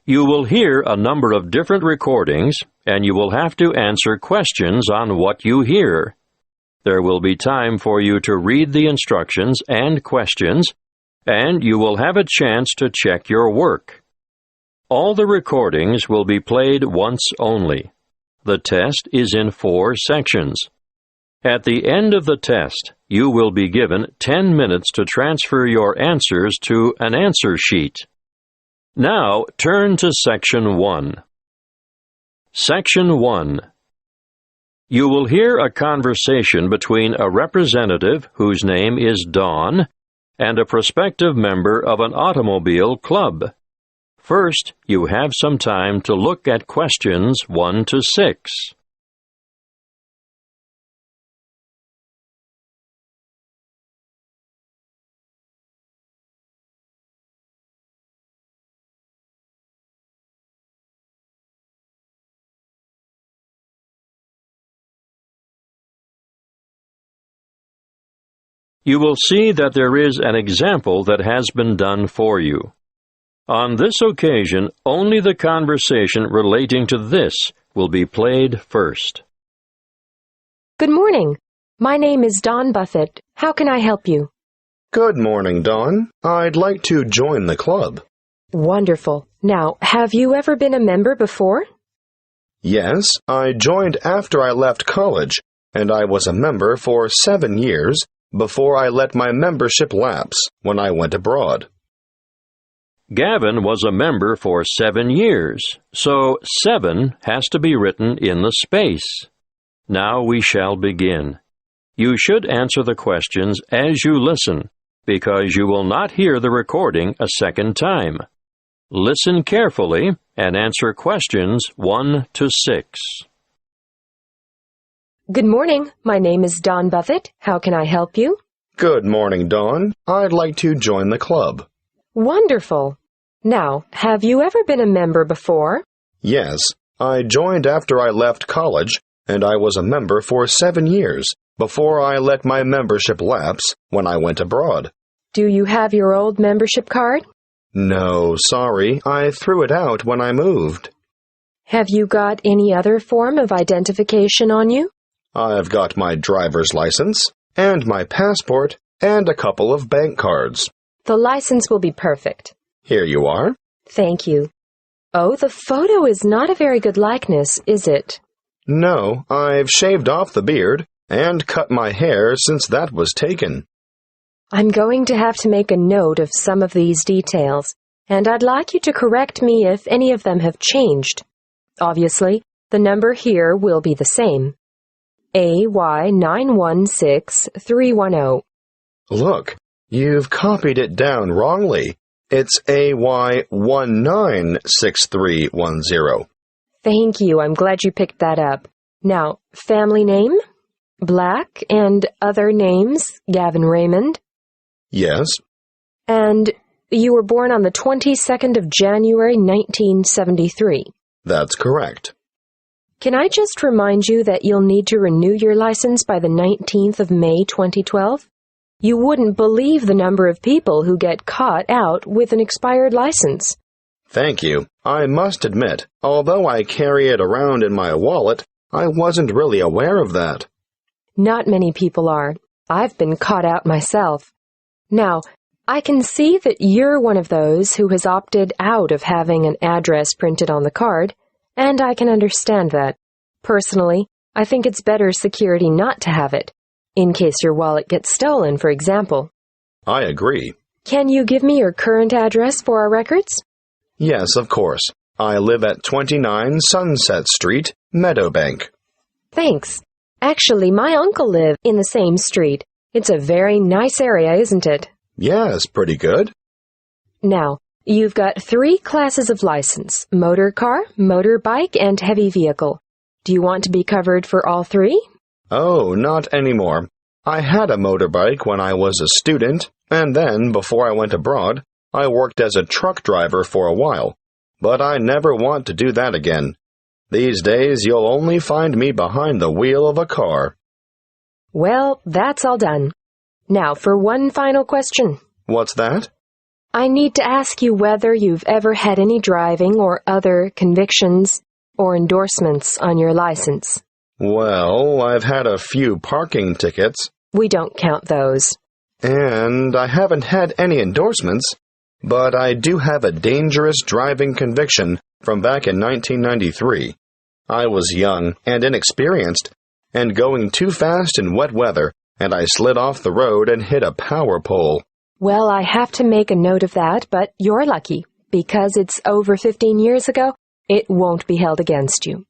You will hear a number of different recordings, and you will have to answer questions on what you hear. There will be time for you to read the instructions and questions, and you will have a chance to check your work. All the recordings will be played once only. The test is in 4 sections. At the end of the test, you will be given 10 minutes to transfer your answers to an answer sheet. Now, turn to Section 1. Section 1. You will hear a conversation between a representative whose name is Dawn and a prospective member of an automobile club. First, you have some time to look at questions 1 to 6. You will see that there is an example that has been done for you. On this occasion, only the conversation relating to this will be played first. Good morning. My name is Dawn Buffett. How can I help you? Good morning, Dawn. I'd like to join the club. Wonderful. Now, have you ever been a member before? Yes, I joined after I left college, and I was a member for 7 years before I let my membership lapse when I went abroad. Gavin was a member for 7 years, so 7 has to be written in the space. Now we shall begin. You should answer the questions as you listen, because you will not hear the recording a second time. Listen carefully and answer questions 1 to 6. Good morning. My name is Dawn Buffett. How can I help you? Good morning, Dawn. I'd like to join the club. Wonderful. Now, have you ever been a member before? Yes, I joined after I left college, and I was a member for 7 years before I let my membership lapse when I went abroad. Do you have your old membership card? No, sorry, I threw it out when I moved. Have you got any other form of identification on you? I've got my driver's license, and my passport, and a couple of bank cards. The license will be perfect. Here you are. Thank you. Oh, the photo is not a very good likeness, is it? No, I've shaved off the beard and cut my hair since that was taken. I'm going to have to make a note of some of these details, and I'd like you to correct me if any of them have changed. Obviously, the number here will be the same. AY916310. Look, you've copied it down wrongly. It's AY196310. Thank you. I'm glad you picked that up. Now, family name? Black, and other names? Gavin Raymond? Yes. And you were born on the 22nd of January, 1973. That's correct. Can I just remind you that you'll need to renew your license by the 19th of May, 2012? You wouldn't believe the number of people who get caught out with an expired license. Thank you. I must admit, although I carry it around in my wallet, I wasn't really aware of that. Not many people are. I've been caught out myself. Now, I can see that you're one of those who has opted out of having an address printed on the card, and I can understand that. Personally, I think it's better security not to have it, in case your wallet gets stolen, for example. I agree. Can you give me your current address for our records? Yes, of course. I live at 29 Sunset Street, Meadowbank. Thanks. Actually, my uncle lives in the same street. It's a very nice area, isn't it? Yes, pretty good. Now, you've got 3 classes of license: motor car, motorbike, and heavy vehicle. Do you want to be covered for all 3? Oh, not anymore. I had a motorbike when I was a student, and then, before I went abroad, I worked as a truck driver for a while. But I never want to do that again. These days, you'll only find me behind the wheel of a car. Well, that's all done. Now for one final question. What's that? I need to ask you whether you've ever had any driving or other convictions or endorsements on your license. Well, I've had a few parking tickets. We don't count those. And I haven't had any endorsements, but I do have a dangerous driving conviction from back in 1993. I was young and inexperienced, and going too fast in wet weather, and I slid off the road and hit a power pole. Well, I have to make a note of that, but you're lucky. Because it's over 15 years ago, it won't be held against you.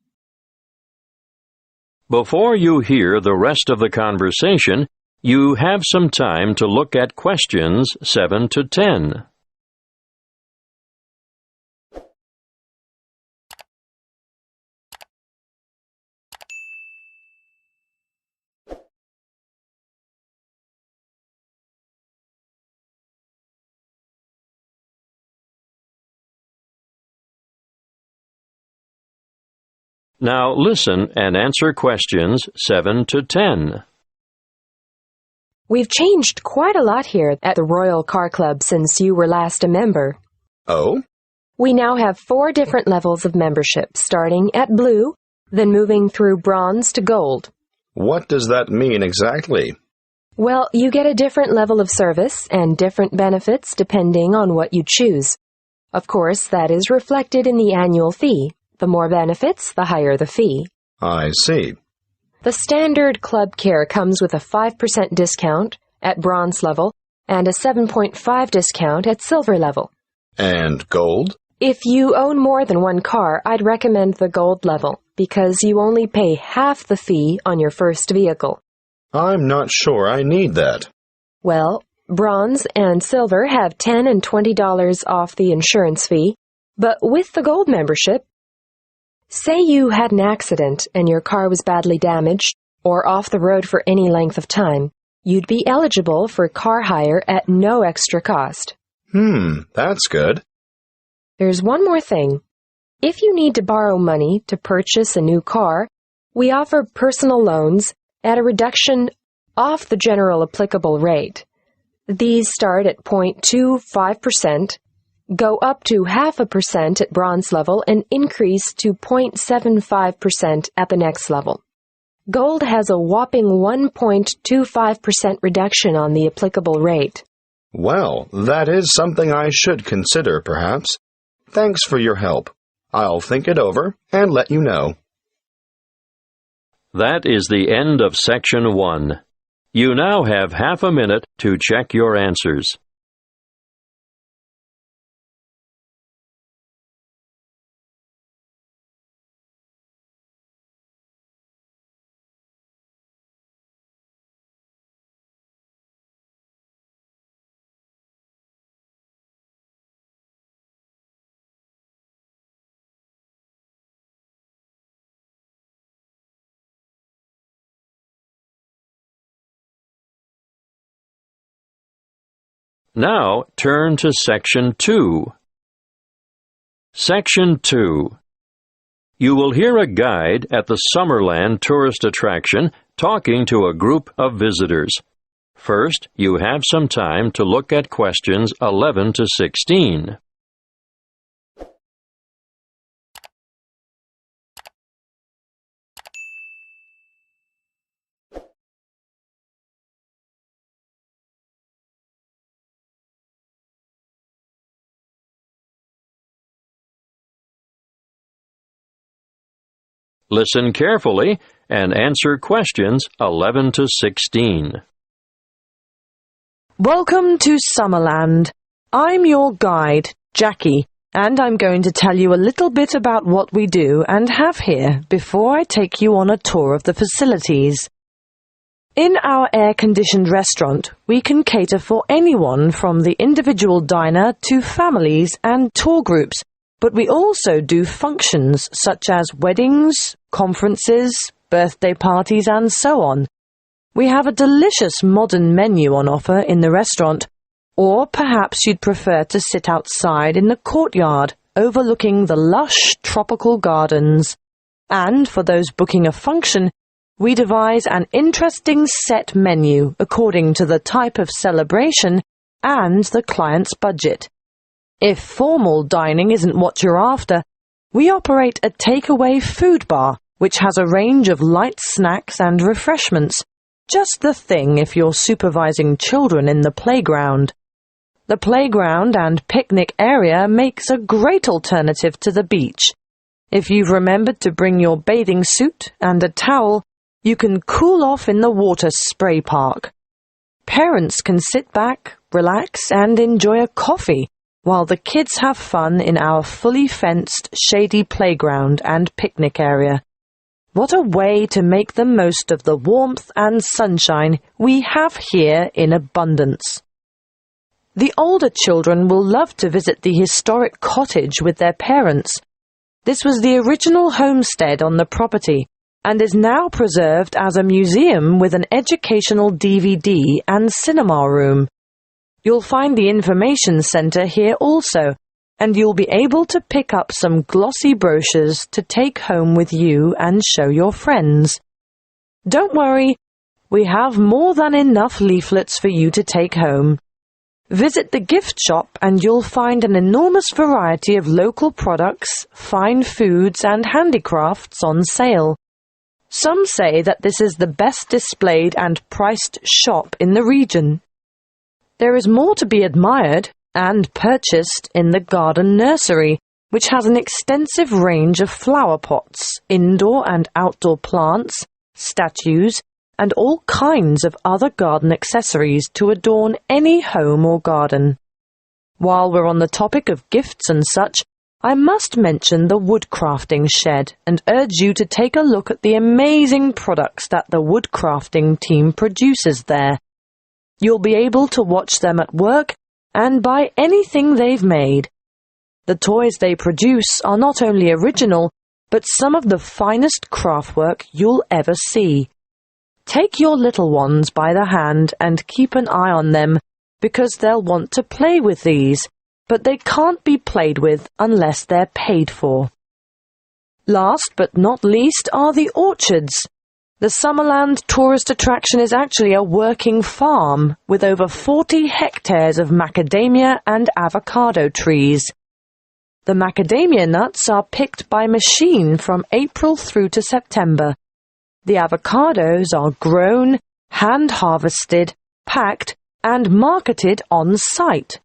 Before you hear the rest of the conversation, you have some time to look at questions 7 to 10. Now listen and answer questions 7 to 10. We've changed quite a lot here at the Royal Car Club since you were last a member. Oh? We now have 4 different levels of membership, starting at blue, then moving through bronze to gold. What does that mean exactly? Well, you get a different level of service and different benefits depending on what you choose. Of course, that is reflected in the annual fee. The more benefits, the higher the fee. I see. The standard club care comes with a 5% discount at bronze level and a 7.5% discount at silver level. And gold? If you own more than one car, I'd recommend the gold level because you only pay half the fee on your first vehicle. I'm not sure I need that. Well, bronze and silver have $10 and $20 off the insurance fee, but with the gold membership, say you had an accident and your car was badly damaged or off the road for any length of time, you'd be eligible for car hire at no extra cost. That's good. There's one more thing. If you need to borrow money to purchase a new car, we offer personal loans at a reduction off the general applicable rate. These start at 0.25%, go up to 0.5% at bronze level, and increase to 0.75% at the next level. Gold has a whopping 1.25% reduction on the applicable rate. Well, that is something I should consider, perhaps. Thanks for your help. I'll think it over and let you know. That is the end of Section 1. You now have half a minute to check your answers. Now turn to Section 2. Section 2. You will hear a guide at the Summerland tourist attraction talking to a group of visitors. First, you have some time to look at questions 11 to 16. Listen carefully and answer questions 11 to 16. Welcome to Summerland. I'm your guide, Jackie, and I'm going to tell you a little bit about what we do and have here before I take you on a tour of the facilities. In our air-conditioned restaurant, we can cater for anyone from the individual diner to families and tour groups, but we also do functions such as weddings, conferences, birthday parties, and so on. We have a delicious modern menu on offer in the restaurant, or perhaps you'd prefer to sit outside in the courtyard overlooking the lush tropical gardens. And for those booking a function, we devise an interesting set menu according to the type of celebration and the client's budget. If formal dining isn't what you're after, we operate a takeaway food bar, which has a range of light snacks and refreshments. Just the thing if you're supervising children in the playground. The playground and picnic area makes a great alternative to the beach. If you've remembered to bring your bathing suit and a towel, you can cool off in the water spray park. Parents can sit back, relax, and enjoy a coffee while the kids have fun in our fully fenced, shady playground and picnic area. What a way to make the most of the warmth and sunshine we have here in abundance. The older children will love to visit the historic cottage with their parents. This was the original homestead on the property and is now preserved as a museum with an educational DVD and cinema room. You'll find the information centre here also, and you'll be able to pick up some glossy brochures to take home with you and show your friends. Don't worry, we have more than enough leaflets for you to take home. Visit the gift shop and you'll find an enormous variety of local products, fine foods and handicrafts on sale. Some say that this is the best displayed and priced shop in the region. There is more to be admired and purchased in the garden nursery, which has an extensive range of flower pots, indoor and outdoor plants, statues, and all kinds of other garden accessories to adorn any home or garden. While we're on the topic of gifts and such, I must mention the woodcrafting shed and urge you to take a look at the amazing products that the woodcrafting team produces there. You'll be able to watch them at work and buy anything they've made. The toys they produce are not only original, but some of the finest craftwork you'll ever see. Take your little ones by the hand and keep an eye on them, because they'll want to play with these, but they can't be played with unless they're paid for. Last but not least are the orchards. The Summerland tourist attraction is actually a working farm with over 40 hectares of macadamia and avocado trees. The macadamia nuts are picked by machine from April through to September. The avocados are grown, hand-harvested, packed, and marketed on site.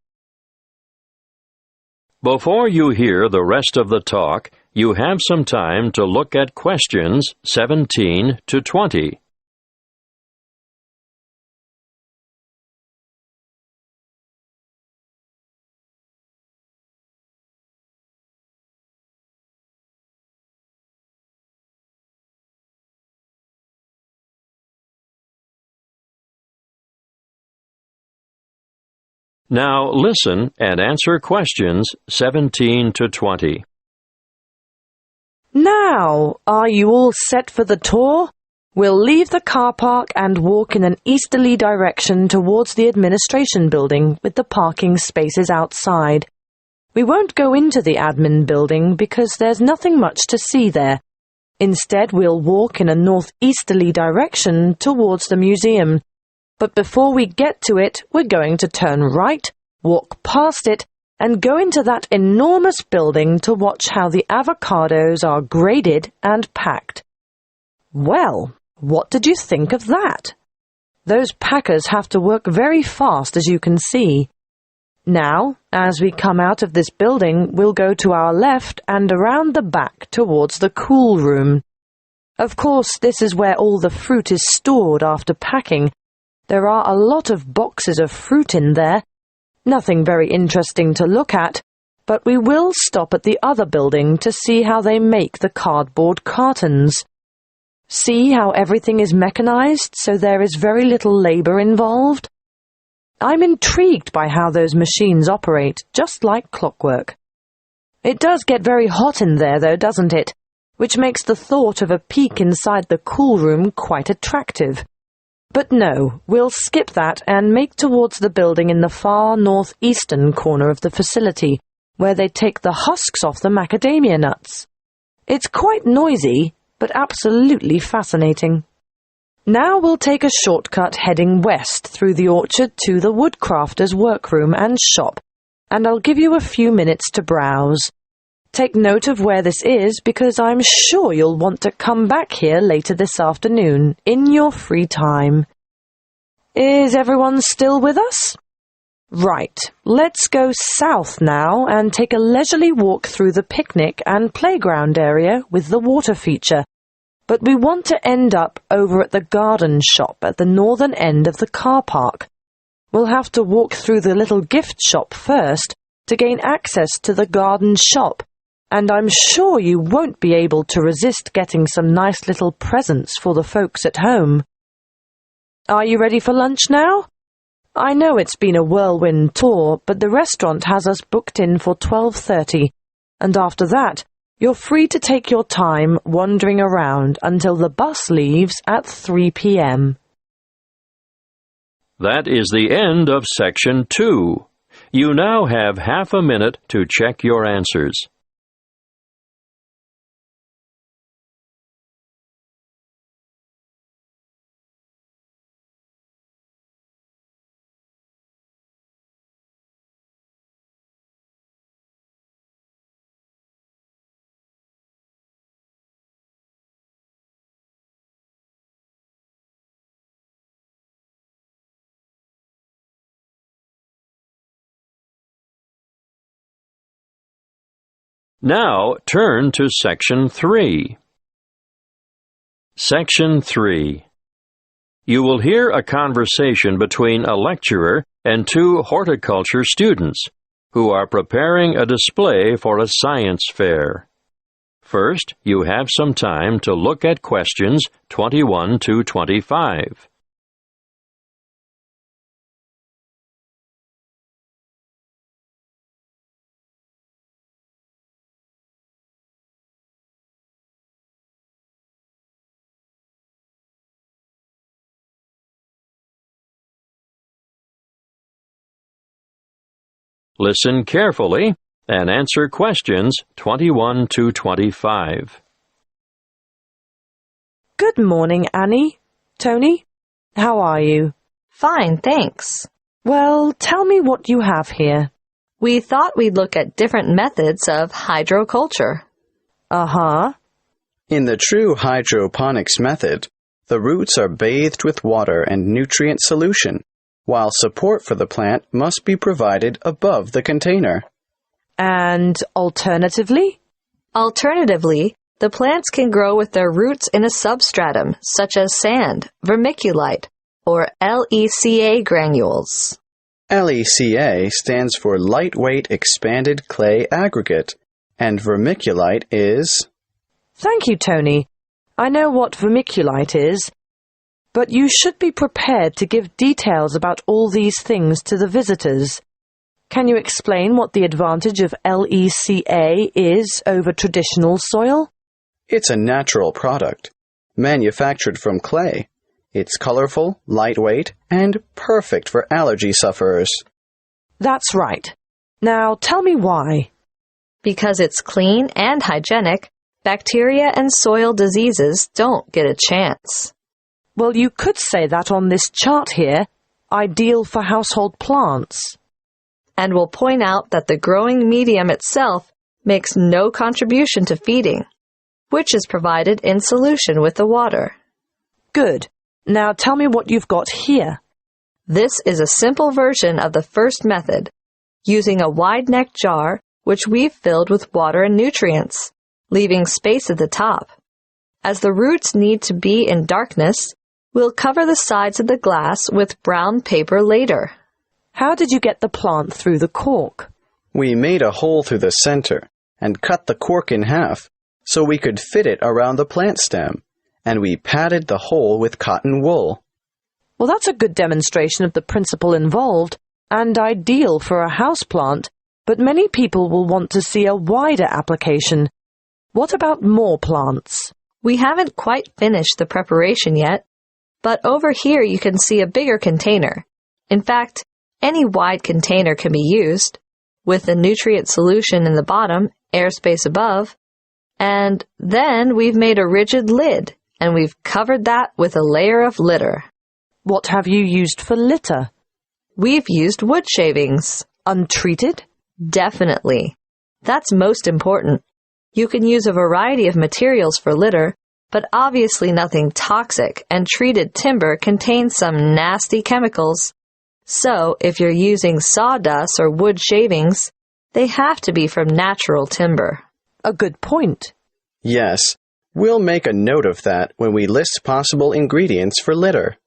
Before you hear the rest of the talk, you have some time to look at questions 17 to 20. Now listen and answer questions 17 to 20. Now, are you all set for the tour? We'll leave the car park and walk in an easterly direction towards the administration building with the parking spaces outside. We won't go into the admin building because there's nothing much to see there. Instead, we'll walk in a northeasterly direction towards the museum. But before we get to it, we're going to turn right, walk past it, and go into that enormous building to watch how the avocados are graded and packed. Well, what did you think of that? Those packers have to work very fast, as you can see. Now, as we come out of this building, we'll go to our left and around the back towards the cool room. Of course, this is where all the fruit is stored after packing. There are a lot of boxes of fruit in there. Nothing very interesting to look at, but we will stop at the other building to see how they make the cardboard cartons. See how everything is mechanized, so there is very little labor involved? I'm intrigued by how those machines operate, just like clockwork. It does get very hot in there, though, doesn't it? Which makes the thought of a peek inside the cool room quite attractive. But no, we'll skip that and make towards the building in the far northeastern corner of the facility, where they take the husks off the macadamia nuts. It's quite noisy, but absolutely fascinating. Now we'll take a shortcut heading west through the orchard to the woodcrafter's workroom and shop, and I'll give you a few minutes to browse. Take note of where this is because I'm sure you'll want to come back here later this afternoon in your free time. Is everyone still with us? Right, let's go south now and take a leisurely walk through the picnic and playground area with the water feature. But we want to end up over at the garden shop at the northern end of the car park. We'll have to walk through the little gift shop first to gain access to the garden shop, and I'm sure you won't be able to resist getting some nice little presents for the folks at home. Are you ready for lunch now? I know it's been a whirlwind tour, but the restaurant has us booked in for 12:30, and after that, you're free to take your time wandering around until the bus leaves at 3 p.m. That is the end of Section 2. You now have half a minute to check your answers. Now turn to Section 3. Section 3. You will hear a conversation between a lecturer and two horticulture students who are preparing a display for a science fair. First, you have some time to look at questions 21 to 25. Listen carefully and answer questions 21 to 25. Good morning, Annie. Tony, how are you? Fine, thanks. Well, tell me what you have here. We thought we'd look at different methods of hydroculture. Uh-huh. In the true hydroponics method, the roots are bathed with water and nutrient solution, while support for the plant must be provided above the container. And alternatively? Alternatively, the plants can grow with their roots in a substratum, such as sand, vermiculite, or LECA granules. LECA stands for Lightweight Expanded Clay Aggregate, and vermiculite is... Thank you, Tony. I know what vermiculite is, but you should be prepared to give details about all these things to the visitors. Can you explain what the advantage of LECA is over traditional soil? It's a natural product, manufactured from clay. It's colorful, lightweight, and perfect for allergy sufferers. That's right. Now tell me why. Because it's clean and hygienic, bacteria and soil diseases don't get a chance. Well, you could say that on this chart here, ideal for household plants. And we'll point out that the growing medium itself makes no contribution to feeding, which is provided in solution with the water. Good. Now tell me what you've got here. This is a simple version of the first method, using a wide-neck jar which we've filled with water and nutrients, leaving space at the top. As the roots need to be in darkness, we'll cover the sides of the glass with brown paper later. How did you get the plant through the cork? We made a hole through the center and cut the cork in half so we could fit it around the plant stem, and we padded the hole with cotton wool. Well, that's a good demonstration of the principle involved and ideal for a houseplant, but many people will want to see a wider application. What about more plants? We haven't quite finished the preparation yet, but over here you can see a bigger container. In fact, any wide container can be used, with the nutrient solution in the bottom, airspace above, and then we've made a rigid lid, and we've covered that with a layer of litter. What have you used for litter? We've used wood shavings. Untreated? Definitely. That's most important. You can use a variety of materials for litter, but obviously nothing toxic, and treated timber contains some nasty chemicals. So, if you're using sawdust or wood shavings, they have to be from natural timber. A good point. Yes, we'll make a note of that when we list possible ingredients for litter.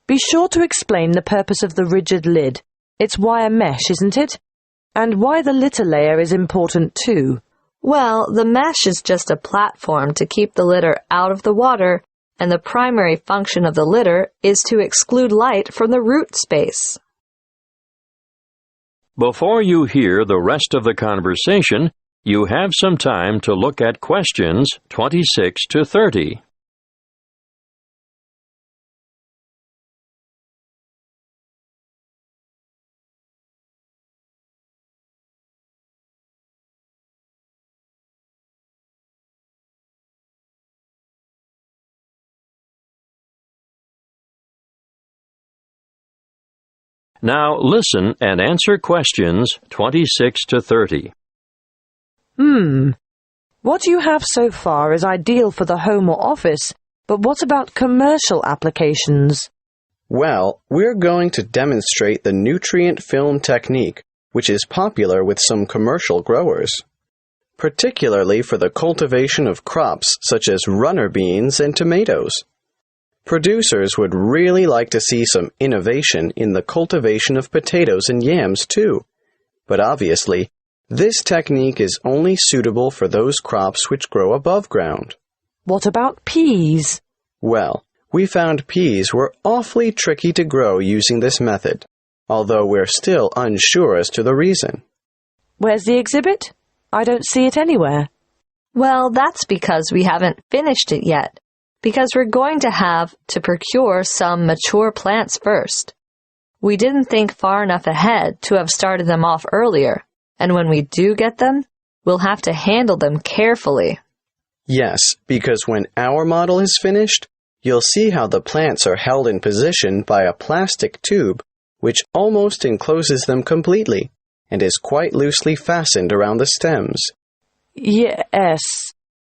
Be sure to explain the purpose of the rigid lid. It's wire mesh, isn't it? And why the litter layer is important too. Well, the mesh is just a platform to keep the litter out of the water, and the primary function of the litter is to exclude light from the root space. Before you hear the rest of the conversation, you have some time to look at questions 26 to 30. Now listen and answer questions 26 to 30. What you have so far is ideal for the home or office, but what about commercial applications? Well, we're going to demonstrate the nutrient film technique, which is popular with some commercial growers, particularly for the cultivation of crops such as runner beans and tomatoes. Producers would really like to see some innovation in the cultivation of potatoes and yams too, but obviously, this technique is only suitable for those crops which grow above ground. What about peas? Well, we found peas were awfully tricky to grow using this method, although we're still unsure as to the reason. Where's the exhibit? I don't see it anywhere. Well, that's because we haven't finished it yet, because we're going to have to procure some mature plants first. We didn't think far enough ahead to have started them off earlier, and when we do get them, we'll have to handle them carefully. Yes, because when our model is finished, you'll see how the plants are held in position by a plastic tube which almost encloses them completely and is quite loosely fastened around the stems. Yes.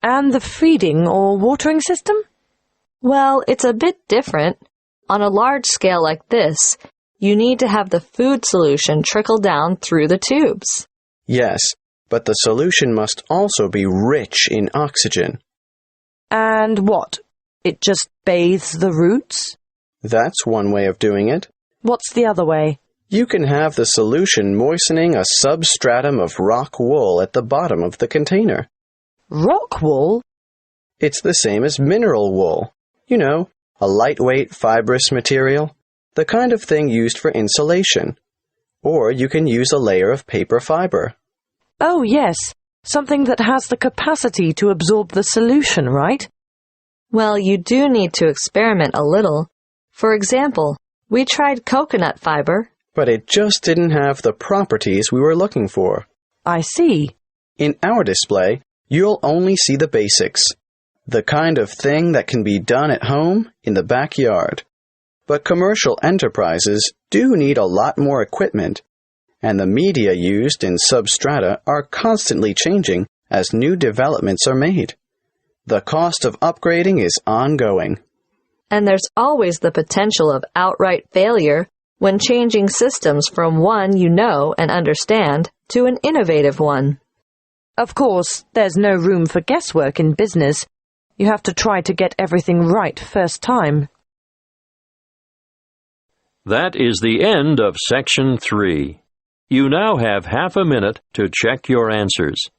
And the feeding or watering system? Well, it's a bit different. On a large scale like this, you need to have the food solution trickle down through the tubes. Yes, but the solution must also be rich in oxygen. And what? It just bathes the roots? That's one way of doing it. What's the other way? You can have the solution moistening a substratum of rock wool at the bottom of the container. Rock wool? It's the same as mineral wool. You know, a lightweight fibrous material, the kind of thing used for insulation. Or you can use a layer of paper fiber. Oh, yes. Something that has the capacity to absorb the solution, right? Well, you do need to experiment a little. For example, we tried coconut fiber, but it just didn't have the properties we were looking for. I see. In our display, you'll only see the basics, the kind of thing that can be done at home in the backyard. But commercial enterprises do need a lot more equipment, and the media used in substrata are constantly changing as new developments are made. The cost of upgrading is ongoing. And there's always the potential of outright failure when changing systems from one you know and understand to an innovative one. Of course, there's no room for guesswork in business. You have to try to get everything right first time. That is the end of Section 3. You now have half a minute to check your answers.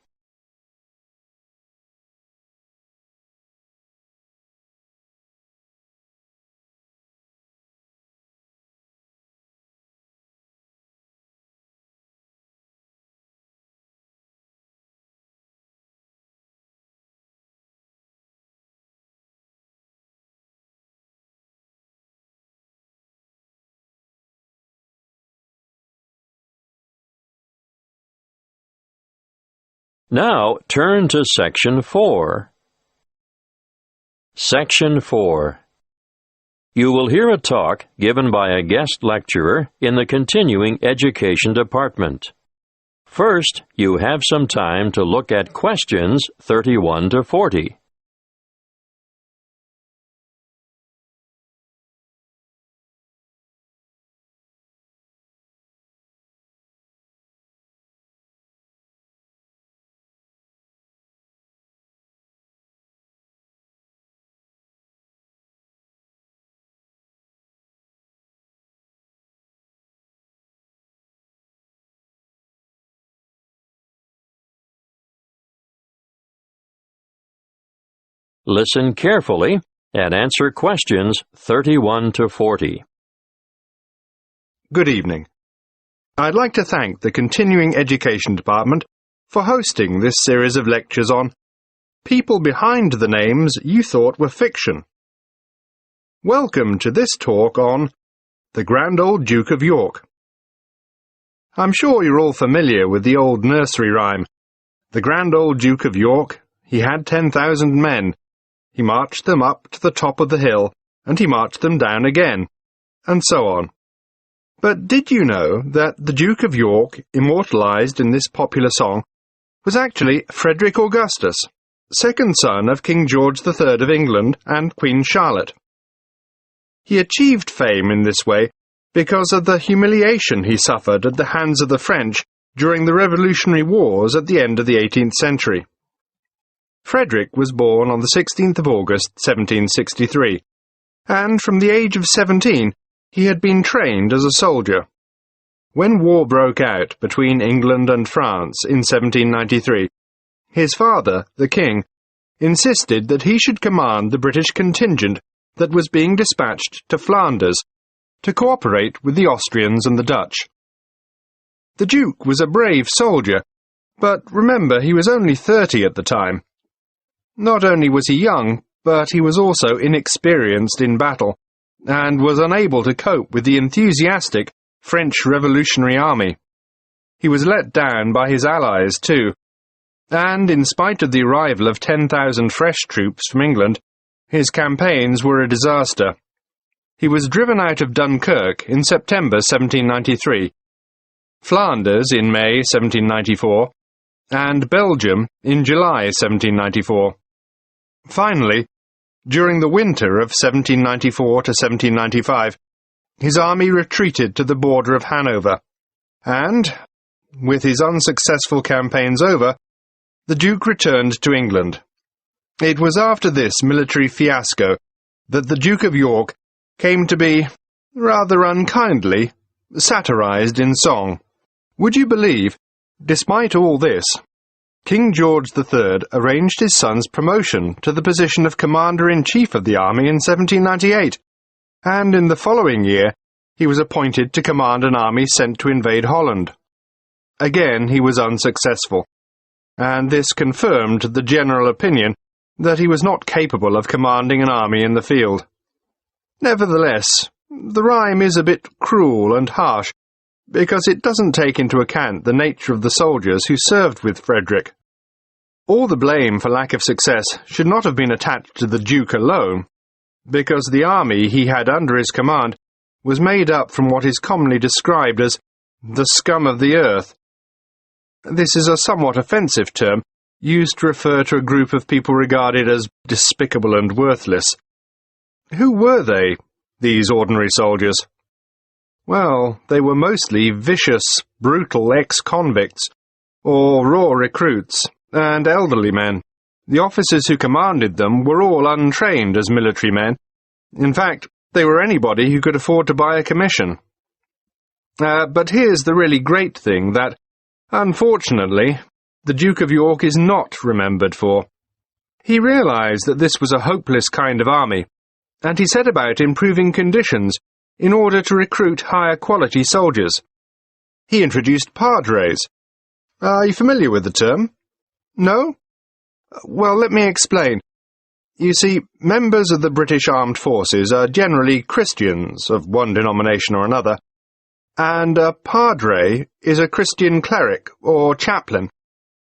Now turn to Section 4. Section 4. You will hear a talk given by a guest lecturer in the continuing education department. First, you have some time to look at questions 31 to 40. Listen carefully and answer questions 31 to 40. Good evening. I'd like to thank the Continuing Education Department for hosting this series of lectures on people behind the names you thought were fiction. Welcome to this talk on the Grand Old Duke of York. I'm sure you're all familiar with the old nursery rhyme. The Grand Old Duke of York, he had 10,000 men. He marched them up to the top of the hill, and he marched them down again, and so on. But did you know that the Duke of York, immortalized in this popular song, was actually Frederick Augustus, second son of King George III of England and Queen Charlotte? He achieved fame in this way because of the humiliation he suffered at the hands of the French during the Revolutionary Wars at the end of the 18th century. Frederick was born on the 16th of August, 1763, and from the age of 17 he had been trained as a soldier. When war broke out between England and France in 1793, his father, the king, insisted that he should command the British contingent that was being dispatched to Flanders to cooperate with the Austrians and the Dutch. The Duke was a brave soldier, but remember, he was only 30 at the time. Not only was he young, but he was also inexperienced in battle, and was unable to cope with the enthusiastic French Revolutionary Army. He was let down by his allies, too, and in spite of the arrival of 10,000 fresh troops from England, his campaigns were a disaster. He was driven out of Dunkirk in September 1793, Flanders in May 1794, and Belgium in July 1794. Finally, during the winter of 1794 to 1795, his army retreated to the border of Hanover, and, with his unsuccessful campaigns over, the Duke returned to England. It was after this military fiasco that the Duke of York came to be, rather unkindly, satirized in song. Would you believe, despite all this, King George III arranged his son's promotion to the position of Commander-in-Chief of the army in 1798, and in the following year he was appointed to command an army sent to invade Holland. Again he was unsuccessful, and this confirmed the general opinion that he was not capable of commanding an army in the field. Nevertheless, the rhyme is a bit cruel and harsh, because it doesn't take into account the nature of the soldiers who served with Frederick. All the blame for lack of success should not have been attached to the Duke alone, because the army he had under his command was made up from what is commonly described as the scum of the earth. This is a somewhat offensive term, used to refer to a group of people regarded as despicable and worthless. Who were they, these ordinary soldiers? Well, they were mostly vicious, brutal ex-convicts, or raw recruits, and elderly men. The officers who commanded them were all untrained as military men. In fact, they were anybody who could afford to buy a commission. But here's the really great thing that, unfortunately, the Duke of York is not remembered for. He realized that this was a hopeless kind of army, and he set about improving conditions in order to recruit higher-quality soldiers. He introduced padres. Are you familiar with the term? No? Well, let me explain. You see, members of the British Armed Forces are generally Christians of one denomination or another, and a padre is a Christian cleric or chaplain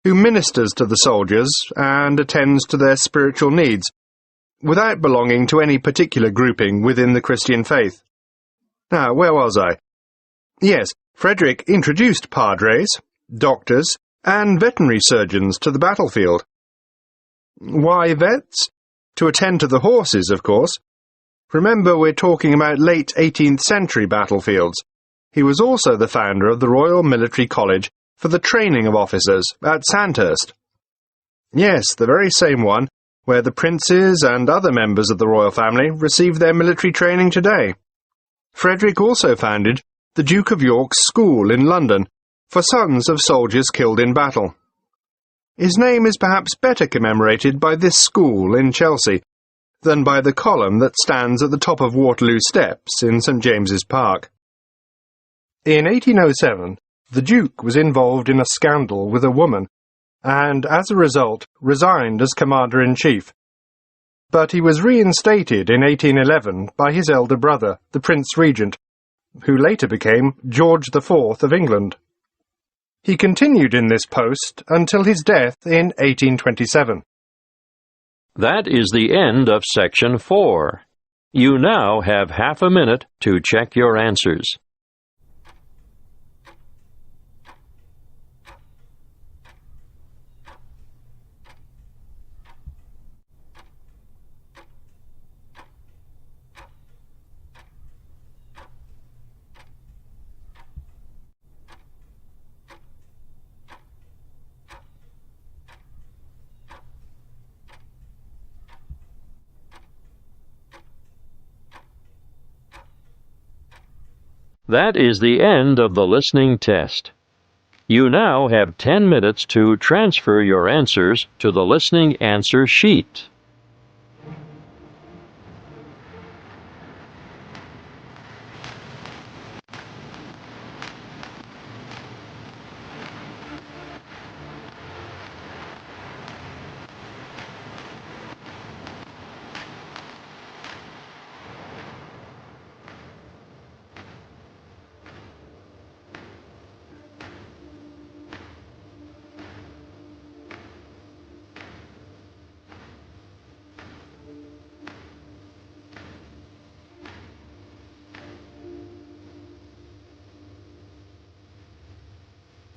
who ministers to the soldiers and attends to their spiritual needs, without belonging to any particular grouping within the Christian faith. Now, where was I? Yes, Frederick introduced padres, doctors, and veterinary surgeons to the battlefield. Why vets? To attend to the horses, of course. Remember, we're talking about late 18th century battlefields. He was also the founder of the Royal Military College for the training of officers at Sandhurst. Yes, the very same one where the princes and other members of the royal family received their military training today. Frederick also founded the Duke of York's School in London for sons of soldiers killed in battle. His name is perhaps better commemorated by this school in Chelsea than by the column that stands at the top of Waterloo Steps in St James's Park. In 1807, the Duke was involved in a scandal with a woman and, as a result, resigned as Commander-in-Chief. But he was reinstated in 1811 by his elder brother, the Prince Regent, who later became George IV of England. He continued in this post until his death in 1827. That is the end of Section 4. You now have half a minute to check your answers. That is the end of the listening test. You now have 10 minutes to transfer your answers to the listening answer sheet.